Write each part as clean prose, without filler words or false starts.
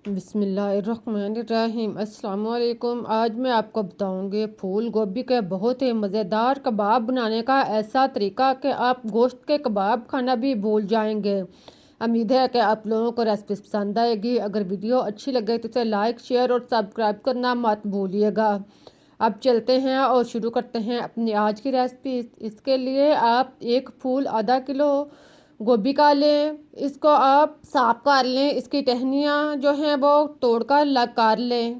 बिस्मिल्लाहिर्रहमानिर्रहीम। अस्सलाम वालेकुम। आज मैं आपको बताऊंगी फूल गोभी के बहुत ही मज़ेदार कबाब बनाने का ऐसा तरीका कि आप गोश्त के कबाब खाना भी भूल जाएंगे। उम्मीद है कि आप लोगों को रेसिपी पसंद आएगी। अगर वीडियो अच्छी लगे तो इसे लाइक शेयर और सब्सक्राइब करना मत भूलिएगा। अब चलते हैं और शुरू करते हैं अपनी आज की रेसिपी। इसके लिए आप एक फूल आधा किलो गोभी का लें। इसको आप साफ कर लें। इसकी टहनियाँ जो हैं वो तोड़कर अलग कर लें।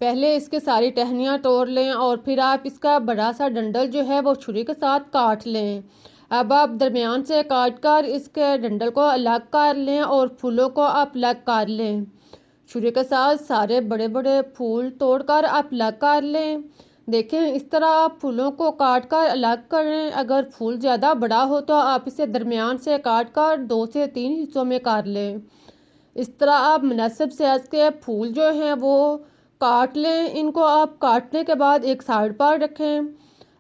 पहले इसके सारी टहनियाँ तोड़ लें और फिर आप इसका बड़ा सा डंडल जो है वो छुरी के साथ काट लें। अब आप दरमियान से काट कर इसके डंडल को अलग कर लें और फूलों को आप अलग कर लें। छुरी के साथ सारे बड़े बड़े फूल तोड़कर आप अलग कर लें। देखें, इस तरह आप फूलों को काट कर अलग करें। अगर फूल ज़्यादा बड़ा हो तो आप इसे दरमियान से काट कर 2 से 3 हिस्सों में कर लें। इस तरह आप मुनासिब साइज़ के फूल जो हैं वो काट लें। इनको आप काटने के बाद एक साइड पर रखें।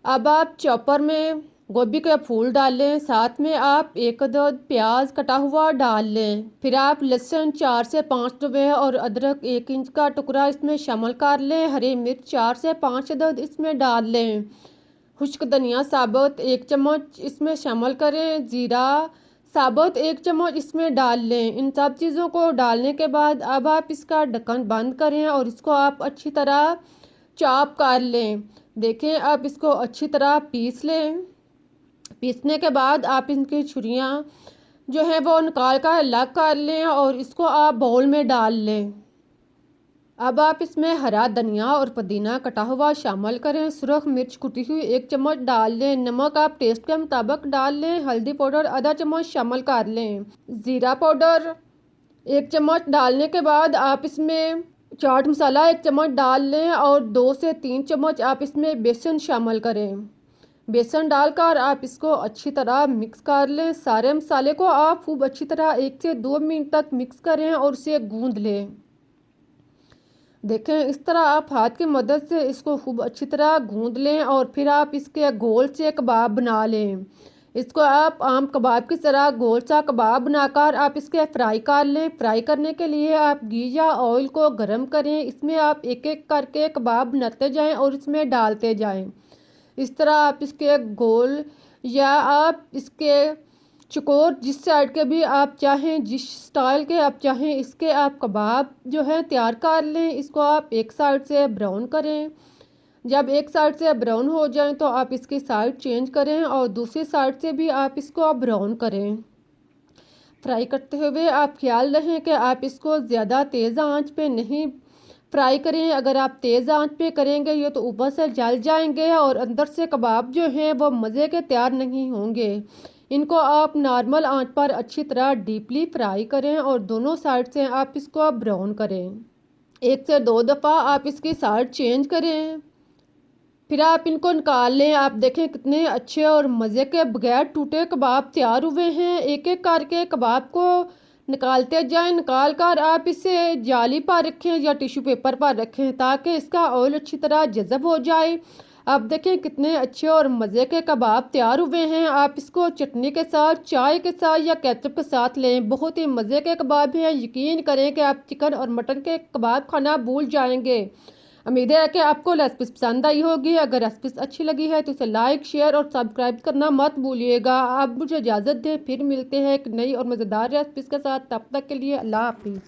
अब आप चॉपर में गोभी के फूल डाल लें। साथ में आप एक दो प्याज कटा हुआ डाल लें। फिर आप लहसुन 4 से 5 डुबे और अदरक 1 इंच का टुकड़ा इसमें शामिल कर लें। हरी मिर्च 4 से 5 अदद इसमें डाल लें। खुश्क धनिया साबुत 1 चम्मच इसमें शामिल करें। ज़ीरा साबुत 1 चम्मच इसमें डाल लें। इन सब चीज़ों को डालने के बाद अब आप इसका ढक्कन बंद करें और इसको आप अच्छी तरह चॉप कर लें। देखें, आप इसको अच्छी तरह पीस लें। पीसने के बाद आप इनकी छुरियाँ जो है वो निकाल कर अलग कर लें और इसको आप बाउल में डाल लें। अब आप इसमें हरा धनिया और पुदीना कटा हुआ शामिल करें। सुरख मिर्च कुटी हुई 1 चम्मच डाल लें। नमक आप टेस्ट के मुताबिक डाल लें। हल्दी पाउडर आधा चम्मच शामिल कर लें। ज़ीरा पाउडर 1 चम्मच डालने के बाद आप इसमें चाट मसाला 1 चम्मच डाल लें और 2 से 3 चम्मच आप इसमें बेसन शामिल करें। बेसन डालकर आप इसको अच्छी तरह मिक्स कर लें। सारे मसाले को आप खूब अच्छी तरह 1 से 2 मिनट तक मिक्स करें और इसे गूंद लें। देखें, इस तरह आप हाथ की मदद से इसको खूब अच्छी तरह गूंद लें और फिर आप इसके गोल से कबाब बना लें। इसको आप आम कबाब की तरह गोल सा कबाब बनाकर आप इसके फ्राई कर लें। फ्राई करने के लिए आप घी या ऑयल को गर्म करें। इसमें आप एक एक करके कबाब बनाते जाएं और इसमें डालते जाएं। इस तरह आप इसके गोल या आप इसके चकोर जिस साइड के भी आप चाहें, जिस स्टाइल के आप चाहें, इसके आप कबाब जो है तैयार कर लें। इसको आप एक साइड से ब्राउन करें। जब एक साइड से ब्राउन हो जाए तो आप इसकी साइड चेंज करें और दूसरी साइड से भी आप इसको ब्राउन करें। फ्राई करते हुए आप ख्याल रखें कि आप इसको ज़्यादा तेज़ आंच पे नहीं फ्राई करें। अगर आप तेज़ आंच पे करेंगे ये तो ऊपर से जल जाएंगे और अंदर से कबाब जो हैं वो मज़े के तैयार नहीं होंगे। इनको आप नॉर्मल आंच पर अच्छी तरह डीपली फ्राई करें और दोनों साइड से आप इसको ब्राउन करें। 1 से 2 दफ़ा आप इसकी साइड चेंज करें। फिर आप इनको निकाल लें। आप देखें कितने अच्छे और मज़े के बगैर टूटे कबाब तैयार हुए हैं। एक एक करके कबाब को निकालते जाएं। निकाल कर आप इसे जाली पर रखें या टिश्यू पेपर पर रखें ताकि इसका ऑयल अच्छी तरह जज़ब हो जाए। आप देखें कितने अच्छे और मज़े के कबाब तैयार हुए हैं। आप इसको चटनी के साथ, चाय के साथ या केचप के साथ लें। बहुत ही मज़े के कबाब हैं। यकीन करें कि आप चिकन और मटन के कबाब खाना भूल जाएंगे। उम्मीद है कि आपको रेसिपी पसंद आई होगी। अगर रेसिपी अच्छी लगी है तो इसे लाइक शेयर और सब्सक्राइब करना मत भूलिएगा। आप मुझे इजाज़त दें, फिर मिलते हैं एक नई और मज़ेदार रेसिपी के साथ। तब तक के लिए अल्लाह हाफिज़।